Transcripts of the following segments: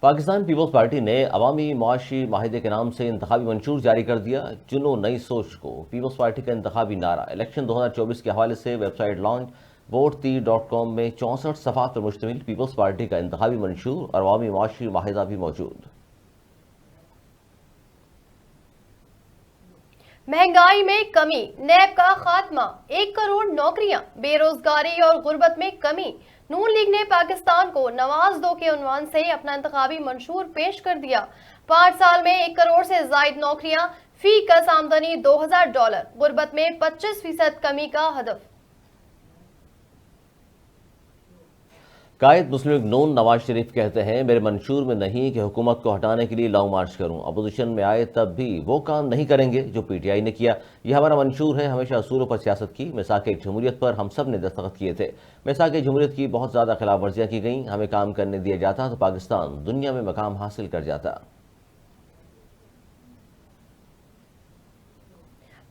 Pakistan Peoples party نے عوامی معاشی معاہدے کے نام سے انتخابی منشور جاری کر دیا۔ چنو نئی سوچ کو پیپلز پارٹی کا انتخابی نعرہ الیکشن 2024 کے حوالے سے ویب سائٹ لانچ vote3.com میں 64 صفحات پر مشتمل پیپلز پارٹی کا انتخابی منشور اور عوامی معاشی معاہدہ بھی موجود۔ مہنگائی میں کمی، نیب کا خاتمہ، 1 کروڑ نوکریاں، بے روزگاری اور غربت میں کمی۔ نون لیگ نے پاکستان کو نواز دو کے عنوان سے اپنا انتخابی منشور پیش کر دیا۔ 5 سال میں 1 کروڑ سے زائد نوکریاں، فی کس آمدنی $2000، غربت میں 25% کمی کا ہدف۔ قائد مسلم لیگ نون نواز شریف کہتے ہیں میرے منشور میں نہیں کہ حکومت کو ہٹانے کے لیے لانگ مارچ کروں، اپوزیشن میں آئے تب بھی وہ کام نہیں کریں گے جو پی ٹی آئی نے کیا۔ یہ ہمارا منشور ہے، ہمیشہ اصولوں پر سیاست کی۔ میثاق جمہوریت پر ہم سب نے دستخط کیے تھے۔ میثاق جمہوریت کی بہت زیادہ خلاف ورزیاں کی گئیں، ہمیں کام کرنے دیا جاتا تو پاکستان دنیا میں مقام حاصل کر جاتا۔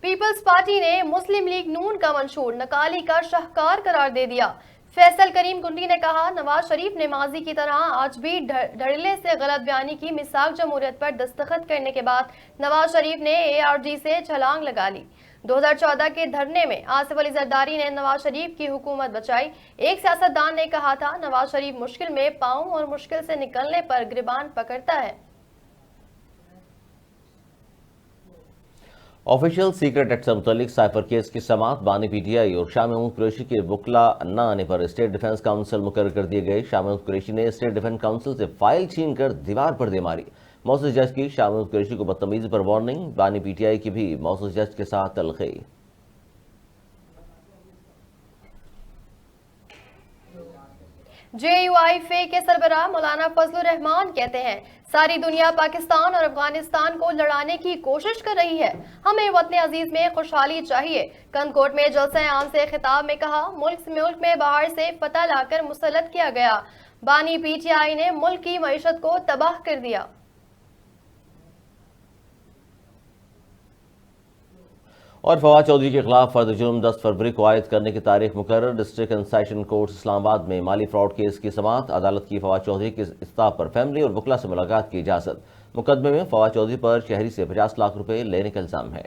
پیپلز پارٹی نے مسلم لیگ نون کا منشور نکالی کا شاہکار قرار دے دیا۔ فیصل کریم کنڈی نے کہا نواز شریف نے ماضی کی طرح آج بھی دھڑلے سے غلط بیانی کی۔ میثاق جمہوریت پر دستخط کرنے کے بعد نواز شریف نے ARG سے چھلانگ لگا لی۔ 2014 کے دھرنے میں آصف علی زرداری نے نواز شریف کی حکومت بچائی۔ ایک سیاستدان نے کہا تھا نواز شریف مشکل میں پاؤں اور مشکل سے نکلنے پر گریبان پکڑتا ہے۔ آفیشیل سیکرٹ ایکٹ سے متعلق سائفر کیس کی سماعت بانی پی ٹی آئی اور شاہ محمود قریشی کے وکلا نہ آنے پر اسٹیٹ ڈیفنس کونسل مقرر کر دیے گئے۔ شاہ محمود قریشی نے اسٹیٹ ڈیفنس کونسل سے فائل چھین کر دیوار پر دے ماری۔ معزز جج کی شاہ محمود قریشی کو بدتمیزی پر وارننگ، بانی پی ٹی آئی کی بھی معزز جج کے ساتھ تلخی۔ JUIF کے سربراہ مولانا فضل الرحمان کہتے ہیں ساری دنیا پاکستان اور افغانستان کو لڑانے کی کوشش کر رہی ہے، ہمیں وطن عزیز میں خوشحالی چاہیے۔ کنکوٹ میں جلسہ عام سے خطاب میں کہا ملک میں باہر سے فتح لا کر مسلط کیا گیا، بانی پی ٹی آئی نے ملک کی معیشت کو تباہ کر دیا۔ اور فواد چودھری کے خلاف فرد جرم 10 فروری کو عائد کرنے کی تاریخ مقرر۔ ڈسٹرکٹ اینڈ سیشن کورٹ اسلام آباد میں مالی فراڈ کیس کی سماعت، عدالت کی فواد چودھری کے استعفی پر فیملی اور وکلا سے ملاقات کی اجازت۔ مقدمے میں فواد چودھری پر شہری سے 50 لاکھ روپے لینے کا الزام ہے۔